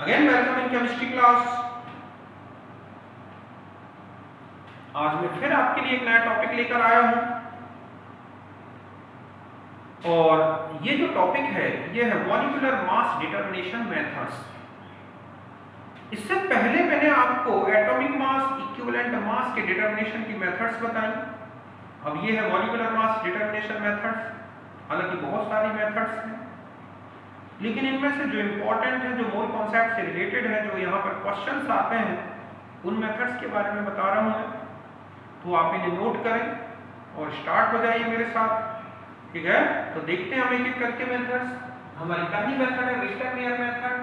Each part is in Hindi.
Again welcome in chemistry class. आज मैं फिर आपके लिए एक नया टॉपिक लेकर आया हूं और ये जो टॉपिक है ये है मॉलिक्यूलर मास डिटरमिनेशन मेथड्स। इससे पहले मैंने आपको एटॉमिक मास, इक्विवेलेंट मास के डिटरमिनेशन की मेथड्स बताई। अब ये है मॉलिक्यूलर मास डिटरमिनेशन मेथड्स। हालांकि बहुत सारी मेथड्स हैं, लेकिन इनमें से जो इंपॉर्टेंट है, जो मोल कॉन्सेप्ट से रिलेटेड है, जो यहाँ पर क्वेश्चंस आते हैं, उन मेथड्स के बारे में बता रहा हूँ मैं। तो आप इन्हें नोट करें और स्टार्ट हो जाइए मेरे साथ, ठीक है। तो देखते हैं हम एक एक करके मेथड्स। हमारी पहली मेथड है विक्टर मेयर मेथड,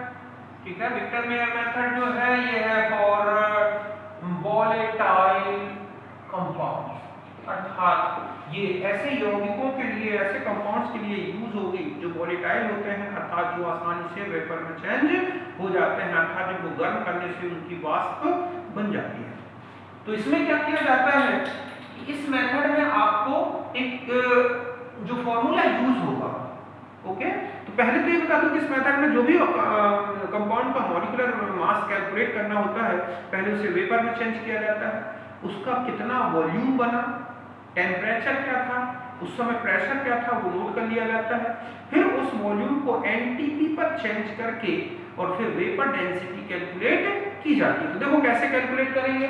ठीक है। विक्टर मेयर मेथड जो है ये है फॉर वोलेटाइल कंपाउंड, अर्थात ये ऐसे यौगिकों के लिए, ऐसे कंपाउंड्स के लिए यूज होगी जो वोलेटाइल होते हैं, अर्थात जो आसानी से वेपर में चेंज हो जाते हैं, अर्थात जिनको गर्म करने से उनकी वाष्प बन जाती है। तो इसमें क्या किया जाता है, इस मेथड में आपको एक जो फॉर्मूला यूज होगा, ओके। तो पहले तो ये बता दूं कि इस मेथड में जो भी कंपाउंड का मॉलिक्यूलर मास कैलकुलेट करना होता है, पहले उसे वेपर में चेंज किया जाता है, उसका कितना वॉल्यूम बना, टेम्परेचर क्या था, उस समय प्रेशर क्या था, वो नोट कर लिया जाता है। फिर उस वॉल्यूम को एनटीपी पर चेंज करके और फिर वेपर डेंसिटी कैलकुलेट की जाती है। तो देखो कैसे कैलकुलेट करेंगे।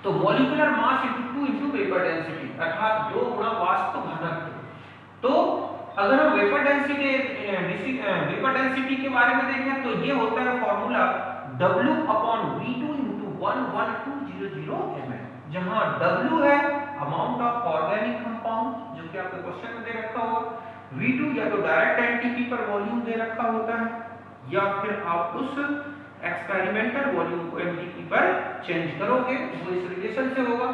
तो molecular mass into 2 into vapour density, अर्थात 2 गुणा वाष्प घनत्व। तो अगर हम वेपर डेंसिटी के बारे में देखें तो ये होता है फॉर्मूला W/V2 इनटू 11200 ml, जहां W है अमाउंट ऑफ ऑर्गेनिक कंपाउंड जो कि आपके क्वेश्चन में दे रखा होगा, V2 या तो डायरेक्ट एनटीपी पर वॉल्यूम दे रखा होता है, या फिर आप उस एक्सपेरिमेंटल वॉल्यूम को एनटीपी पर चेंज करोगे, वो इस रिलेशन से होगा,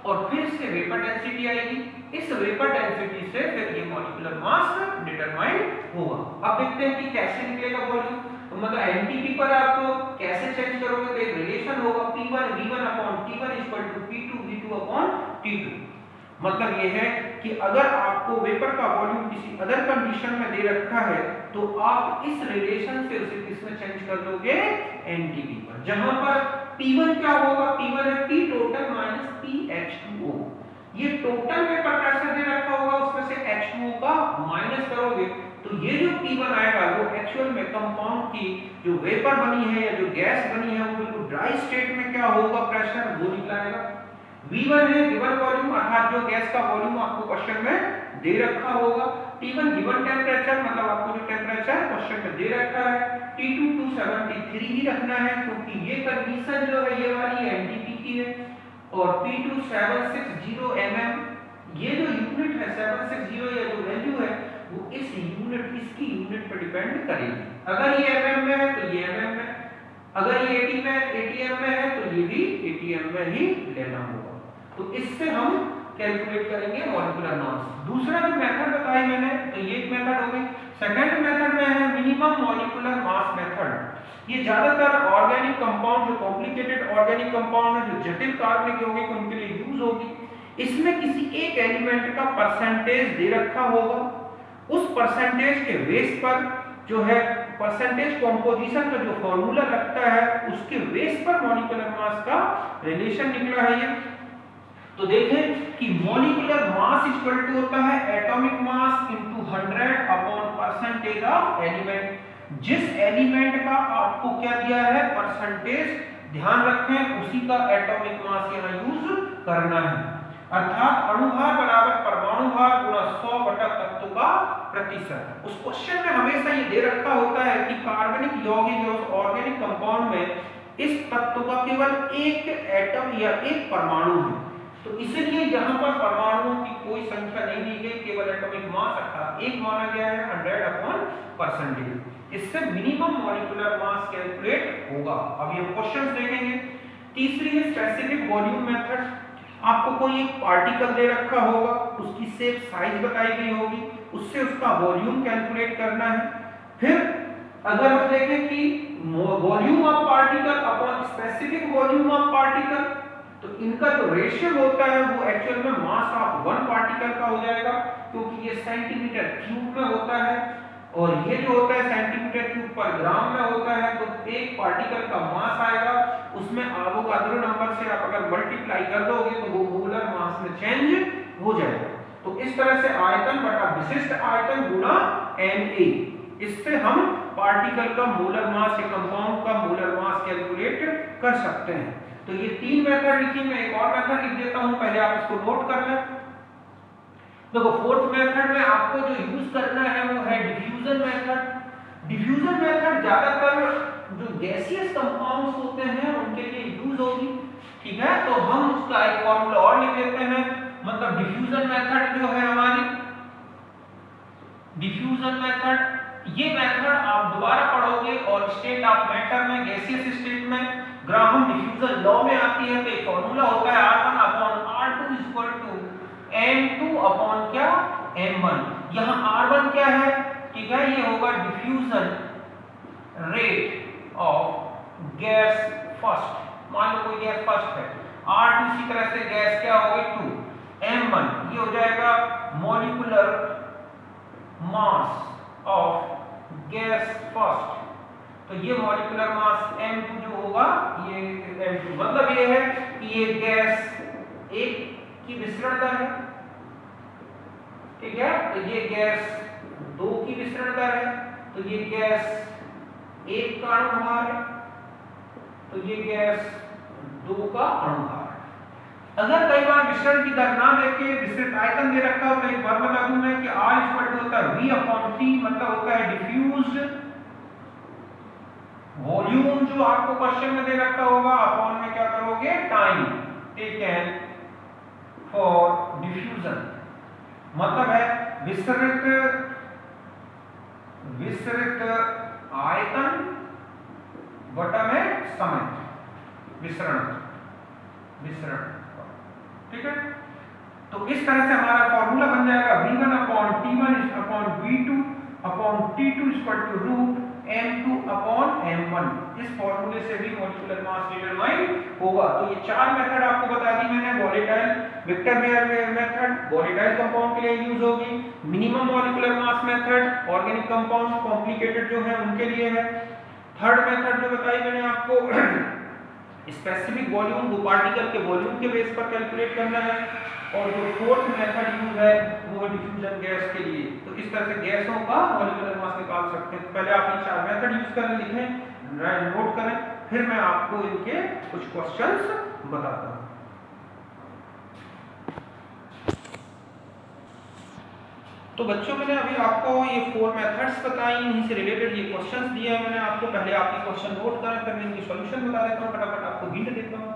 और फिर से वेपर डेंसिटी आएगी। इस वेपर डेंसिटी से फिर ये मॉलिक्यूलर मास डिटरमाइन होगा। अब देखते हैं कि कैसे निकलेगा वॉल्यूम। तो मतलब एनटीपी पर आप कैसे चेंज करोगे, तो एक रिलेशन होगा P1 V1/T1 P2 V2/T2। मतलब ये है कि अगर आपको वेपर का वॉल्यूम किसी अदर कंडीशन में दे रखा है तो आप इस रिलेशन से उसे किसमें चेंज कर दोगे, एनटीपी पर, जहां पर P1 क्या होगा, P1 है P टोटल माइनस PH2O। ये टोटल वेपर प्रेशर दे रखा होगा, उसमें से H2O का माइनस करोगे तो ये जो P1 आएगा वो एक्चुअल में कंपाउंड की जो वेपर बनी है या जो गैस बनी है वो बिल्कुल ड्राई स्टेट में क्या होगा, प्रेशर वो निकलाएगा। V1 है गिवन वॉल्यूम, अर्थात जो गैस का वॉल्यूम आपको क्वेश्चन में दे रखा होगा। T1 गिवन टेम्परेचर, मतलब आपको जो टेम्परेचर क्वेश्चन में दे रखा है। T2 273 ही रखना है क्योंकि ये कंडीशन जो है ये वाली एनटीपी की है। और P2 760 mm, ये जो यूनिट है 760 या जो वैल्यू है वो इस यूनिट, इसकी यूनिट पर डिपेंड करेगी। अगर ये mm में है तो ये mm में, अगर ये ATM में है तो ये भी ATM में ही लेना होगा। तो इससे हम कैलकुलेट करेंगे मॉलिक्यूलर मास। दूसरा जो मेथड बताई मैंने, तो ये एक मेथड हो गई। सेकंड मेथड में है मिनिमम मॉलिक्यूलर मास मेथड। ये ज्यादातर ऑर्गेनिक कंपाउंड, जो कॉम्प्लिकेटेड ऑर्गेनिक कंपाउंड है, जो जटिल कार्बनिक यौगिक उनके लिए यूज होगी। इसमें किसी एक एलिमेंट का परसेंटेज दे रखा होगा, उस परसेंटेज के बेस पर जो है परसेंटेज कॉम्पोजिशन का जो फॉर्मूला लगता है उसके बेस पर मॉलिक्यूलर मास का रिलेशन निकला है ये। तो देखें कि मॉलिक्यूलर मास इक्वल टू होता है atomic mass into 100 upon percentage of element. जिस एलिमेंट का आपको क्या दिया है, परसेंटेज, ध्यान रखें उसी का एटॉमिक मास यहां यूज करना है, अर्थात अणुभार बराबर परमाणु भार गुणा 100 बटा तत्व का प्रतिशत। उस क्वेश्चन में हमेशा ये दे रखा होता है कि कार्बनिक यौगिक या ऑर्गेनिक कंपाउंड में इस तत्व का केवल एक एटम या एक परमाणु है। तो इसलिए यहाँ पर परमाणुओं की कोई संख्या नहीं दी गई, केवल एटॉमिक मास अर्थात एक माना गया है 100 अपॉन परसेंटेज। इससे मिनिमम मॉलिक्यूलर मास कैलकुलेट होगा। अब ये क्वेश्चंस देखेंगे। तीसरी है स्पेसिफिक वॉल्यूम मेथड। आपको कोई एक पार्टिकल दे रखा होगा, उसकी शेप साइज बताई गई होगी, उससे उसका वॉल्यूम कैलकुलेट करना है। फिर अगर आप देखें कि volume of particle upon specific volume of particle, तो इनका जो रेशियो होता है वो एक्चुअल में मास ऑफ वन पार्टिकल का हो जाएगा, क्योंकि ये सेंटीमीटर क्यूब में होता है और ये जो होता है सेंटीमीटर क्यूब पर ग्राम में होता है तो एक पार्टिकल का मास आएगा, उसमें एवोगाड्रो नंबर से आप अगर मल्टीप्लाई कर दोगे तो वो मोलर मास में चेंज हो जाएगा। तो इस तरह से आयतन बटा विशिष्ट आयतन गुणा Na, इससे हम पार्टिकल का मोलर मास या कंपाउंड का मोलर मास कैलकुलेट कर सकते हैं। तो ये 3 मेथड लिखी, मैं एक और मेथड लिख देता हूं, पहले आप इसको नोट कर लें। देखो फोर्थ मेथड में आपको जो यूज करना है वो है डिफ्यूजन मेथड। डिफ्यूजन मेथड ज्यादातर जो गैसियस कंपाउंड्स होते हैं उनके लिए यूज होगी, ठीक है। तो हम उसका एक फॉर्मूला और लिख लेते हैं, मतलब डिफ्यूजन मेथड जो है हमारी, डिफ्यूजन मेथड, ये मेथड आप दोबारा पढ़ोगे और स्टेट ऑफ मैटर में, गैसियस स्टेट में ग्राहम डिफ्यूजन लॉ में आती है। तो एक फॉर्मूला होता है R1 upon R2 equal to M2 upon क्या M1। यहाँ R1 क्या है, ठीक है, ये होगा diffusion rate of gas first, मान लो कोई गैस फर्स्ट है, R2 इसी तरह से गैस क्या होगी 2, M1 ये हो जाएगा molecular mass of gas first. तो ये मॉलिक्यूलर मास M2 जो होगा, ये M2 मतलब ये है कि ये गैस एक की विसरण दर है, ठीक है। तो ये गैस 2 की विसरण दर है, तो ये गैस 1 का अणुभार है, तो ये गैस 2 का अणुभार। अगर कई बार मिश्रण की दर ना देके विस्तृत आयतन दे रखा हो तो एक बार बता दूं मैं कि R इक्वल टू होता है V अपॉन T, मतलब होता है डिफ्यूज्ड वॉल्यूम जो आपको क्वेश्चन में दे रखा होगा, अपॉन में क्या करोगे टाइम टेकन फॉर डिफ्यूजन, मतलब है विस्तृत आयतन बटा में समय विसरण, ठीक है। तो इस तरह से हमारा फॉर्मूला बन जाएगा V1 upon T1 upon V2 upon T2 equal to root M2 upon M1। इस फॉर्मूले से भी मॉलिक्यूलर मास डिटरमाइन होगा। तो ये 4 मेथड आपको बता दी मैंने। Volatile Victor Meyer method volatile compound के लिए यूज होगी, minimum molecular mass method organic compound complicated जो है उनके लिए है। थर्ड मेथड जो बताई मैंने आपको स्पेसिफिक वॉल्यूम, वो पार्टिकल के वॉल्यूम के बेस पर कैलकुलेट करना है। और जो फोर्थ मेथड यूज है वो है डिफ्यूजन गैस के लिए। तो इस तरह से गैसों का मॉलिक्यूलर मास निकाल सकते हैं। तो पहले आप ये 4 मेथड यूज करें, लिखें, नोट करें, फिर मैं आपको इनके कुछ क्वेश्चंस बताता हूं। तो बच्चों मैंने अभी आपको ये 4 मेथड्स बताई, इन्हीं से रिलेटेड ये क्वेश्चंस दिए हैं मैंने आपको। पहले आप ये क्वेश्चन नोट करें, फिर मैं इनकी सॉल्यूशन बता देता हूं, फटाफट आपको हिंट देता हूं।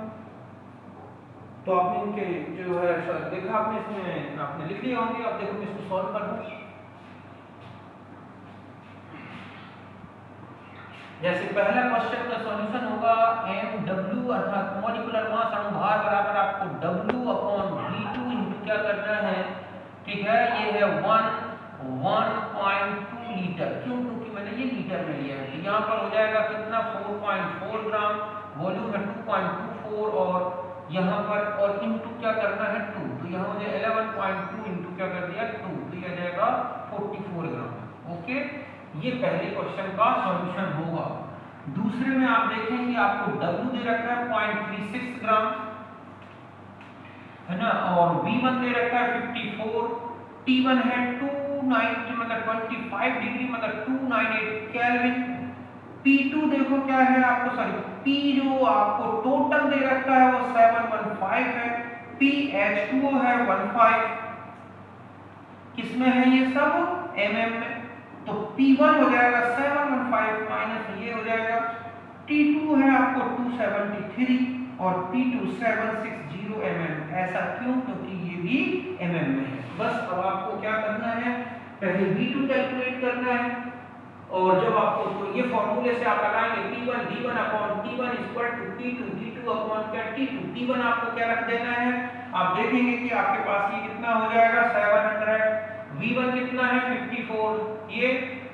तो आपने इनके जो है देखा, आपने इसमें आपने लिख लिए होंगे, आप देखो मैं इसको सॉल्व कर दूं। जैसे पहला क्वेश्चन का सॉल्यूशन होगा mw अर्थात मॉलिक्यूलर मास अणुभार बराबर आपको w अपॉन v2 इनटू क्या करना है, ठीक है, ये है 1.2 लीटर। क्यों? क्योंकि मैंने ये लीटर में लिया है। तो यहाँ पर हो जाएगा कितना 4.4 ग्राम, वॉल्यूम है 2.24 और यहाँ पर और इनटू क्या करना है 2, तो यहाँ हो जाए 11.2 इनटू क्या कर दिया 2, तो ये आ जाएगा 44 ग्राम। ओके, ये पहले क्वेश्चन का सॉल्यूशन होगा। दूसरे में आप देखेंगे आपको W दे रखा है 0.36 ग्राम, है ना, और V1 दे रखा है 54, T1 है 290 मतलब 25 डिग्री मतलब 298 केल्विन। P2 देखो क्या है आपको, सॉरी P जो आपको टोटल दे रखा है वो 715 है, PH2O है 15, किसमें है ये सब mm में। तो P1 हो जाएगा 715 माइनस ये हो जाएगा, T2 है आपको 273 और P2 760 mm। ऐसा क्यों? क्योंकि ये भी mm में है। बस अब आपको क्या करना है, पहले V2 कैलकुलेट करना है और जब आपको तो ये फॉर्मूले से आप लगाएंगे P1 V1 upon T1 equal to P2 V2 upon क्या T2। T1 आपको क्या रख देना है, आप देखेंगे कि आपके पास ये कितना हो जाएगा 700, V1 कितना है 54, ये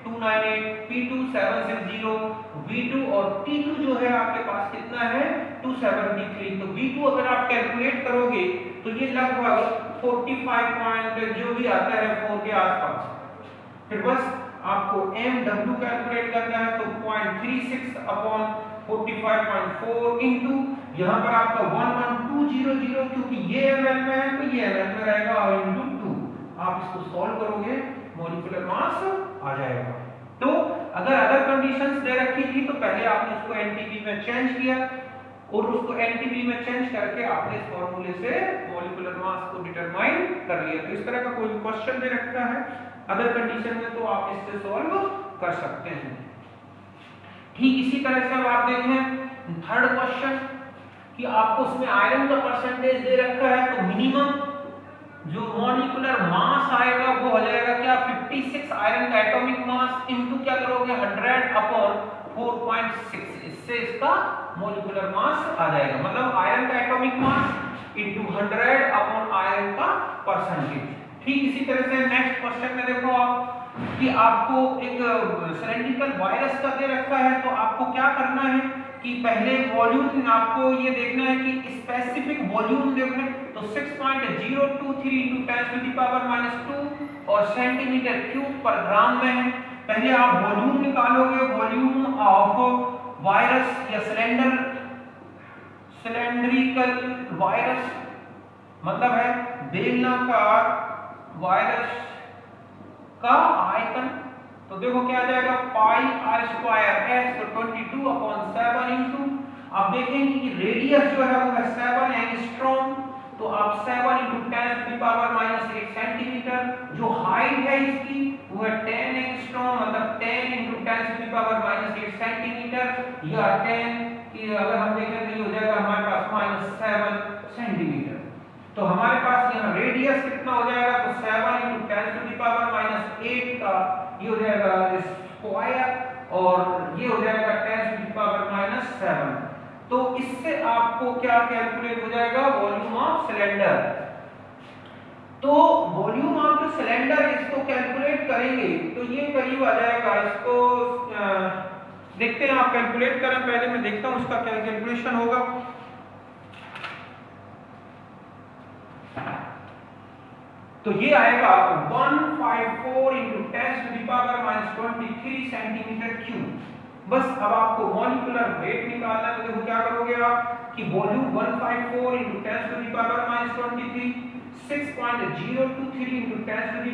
298, P2 760, V2 और T2 जो है आपके पास कितना है 273। तो V2 अगर आप कैलकुलेट करोगे तो ये लगभग 45 पॉइंट जो भी आता है 4 के आसपास। फिर बस आपको MW कैलकुलेट करना है, तो 0.36 अपॉन 45.4 इंटू यहाँ पर आपका 11200, क्योंकि ये ml में है तो ये ml में रहेगा, और इंटू 2। आप इसको सॉल्व करोगे मॉलिक्यूलर मास आ जाएगा। तो अगर अदर कंडीशंस दे रखी थी तो पहले आपने उसको एनटीपी में चेंज किया, और उसको एनटीपी में चेंज करके आपने इस फॉर्मूले से मॉलिक्यूलर मास को डिटरमाइन कर लिया। तो इस तरह का कोई क्वेश्चन दे रखा है अदर कंडीशन में तो आप इससे सॉल्व कर सकते हैं। ठीक इसी तरह से अब आप देखें थर्ड क्वेश्चन कि आपको उसमें आयरन का परसेंटेज दे रखा है, तो मिनिमम जो मॉलिक्यूलर मास आएगा वो हो जाएगा क्या 56 आयरन का एटॉमिक मास इनटू क्या करोगे 100 अपॉन 4.6, इससे इसका मॉलिक्यूलर मास आ जाएगा। मतलब आयरन का atomic mass into 100 upon iron का परसेंटेज। ठीक इसी तरह से नेक्स्ट क्वेश्चन में देखो आप कि आपको एक सिलेंड्रिकल वायरस का दे रखा है, तो आपको क्या करना है कि पहले वॉल्यूम आपको ये देखना है कि स्पेसिफिक वॉल्यूम देखें तो 6.023 × 10⁻⁻2 और सेंटीमीटर क्यूब पर ग्राम में है। पहले आप वॉल्यूम निकालोगे, वॉल्यूम ऑफ वायरस या सिलेंड्रिकल वायरस मतलब है बेलनाकार वायरस का आयतन। तो देखो क्या आ जाएगा πr² h तो 22/7 इंटू आप देखेंगे कि रेडियस जो है वो है 7 एंगस्ट्रॉम, तो आप 7 × 10⁻⁻8 सेंटीमीटर। जो हाइट है इसकी वो है 10 एंगस्ट्रॉम, मतलब 10 × 10⁻⁸ सेंटीमीटर, या 10 की अगर हम देखें तो ये हो जाएगा हमारे पास -7 सेंटीमीटर। तो हमारे पास यहाँ रेडियस कितना हो जाएगा तो 7 × 10⁻⁸ का ये हो जाएगा स्क्वायर, और ये हो जाएगा 10⁻⁷। तो इससे आपको क्या कैलकुलेट हो जाएगा वॉल्यूम ऑफ सिलेंडर। तो वॉल्यूम ऑफ द सिलेंडर इसको कैलकुलेट करेंगे तो ये करीब आ जाएगा, इसको देखते हैं आप कैलकुलेट करें, पहले मैं देखता हूं उसका क्या कैलकुलेशन होगा। तो ये आएगा 154 × 10⁻⁻23 सेंटीमीटर क्यूब। बस अब आपको मॉलिक्यूलर वेट निकालना है, तो देखो क्या करोगे आप कि वॉल्यूम 154 × 10⁻⁻23 6.023 × 10⁻⁻2 ×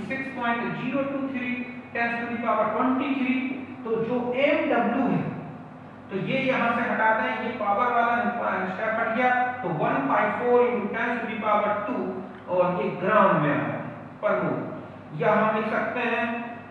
6.023 10⁻23, तो जो mw है तो ये यहां से हटा दें, ये पावर वाला स्टेप हट गया, तो 154 × 10⁻2 और ये ग्राम में है पर मोल, या हम लिख सकते हैं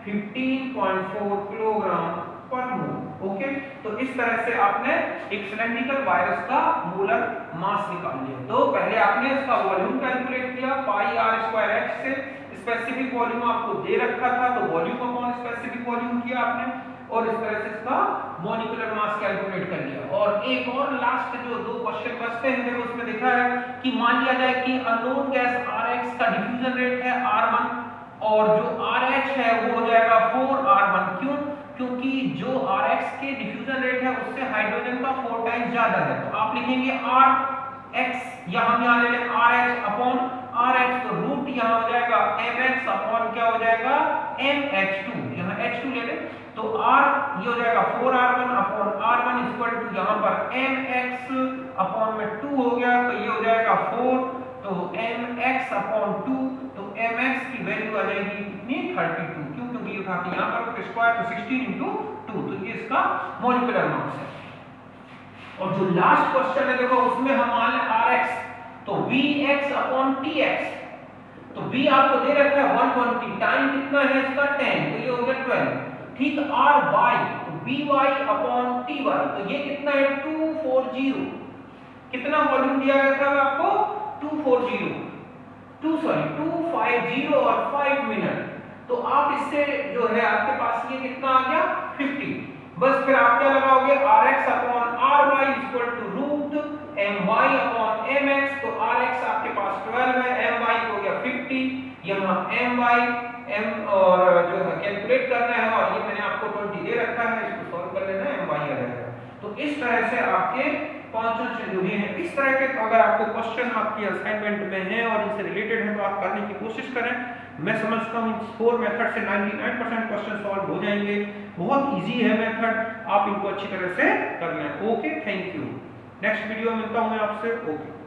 15.4 किलोग्राम पर मोल। ओके, तो इस तरह से आपने एक सिलेंड्रिकल वायरस का मोलर मास निकाल लिया। तो पहले आपने इसका वॉल्यूम कैलकुलेट किया πr² h से, स्पेसिफिक वॉल्यूम आपको दे रखा था तो वॉल्यूम अपॉन स्पेसिफिक वॉल्यूम किया आपने, और इस तरह से इसका मॉलिक्यूलर मास कैलकुलेट कर लिया। और एक और लास्ट जो दो क्वेश्चन बचते हैं देखो उसमें लिखा है कि मान लिया जाए कि अननोन गैस Rx का डिफ्यूजन रेट है R1 और जो RH है वो हो जाएगा 4R1। क्यों? क्योंकि जो Rx के डिफ्यूजन रेट है उससे हाइड्रोजन का 4 टाइम्स ज्यादा है, तो आप लिखेंगे Rx या हम यहाँ ले लें RH अपॉन RH, तो रूट यहाँ हो जाएगा mx अपॉन क्या हो जाएगा mH2, यहाँ H2 ले लें, तो R ये हो जाएगा 4R1 upon R1 equal to यहाँ पर mx अपॉन में 2 हो गया, तो ये हो जाएगा 4, तो mx अपॉन 2, तो mx की वैल्यू आ जाएगी कितनी 32। क्यों? क्योंकि ये उठा के यहाँ पर स्क्वायर तो 16 × 2, तो ये इसका मॉलिक्यूलर मास है। और जो लास्ट क्वेश्चन है देखो उसमें हम मान लें Rx, तो Vx अपॉन Tx, तो V आपको दे रखा है 120, टाइम कितना है इसका 10, तो ये हो गया 12। ठीक, Ry तो By अपॉन Ty, तो ये कितना है 240, कितना वॉल्यूम दिया गया था आपको 250 और 5 मिनट, तो आप इससे जो है आपके पास ये कितना आ गया 50। बस फिर आप क्या लगाओगे Rx upon Ry equal to root My upon Mx, तो Rx आपके पास 12 है, My हो गया 50, यहाँ My m और जो है कैलकुलेट करना है, और ये मैंने आपको 20 दे रखा है, इसको सॉल्व कर लेना है, My आ जाएगा। तो इस तरह से आपके पांचों से जुड़े हैं। इस तरह के अगर आपको क्वेश्चन आपकी असाइनमेंट में है और इनसे रिलेटेड है तो आप करने की कोशिश करें। मैं समझता हूँ इन 4 मेथड से 99% क्वेश्चन सॉल्व हो जाएंगे। बहुत इजी है मेथड, आप इनको अच्छी तरह से करना है। Okay, thank you. Next video में मिलता हूँ मैं आपसे। ओके।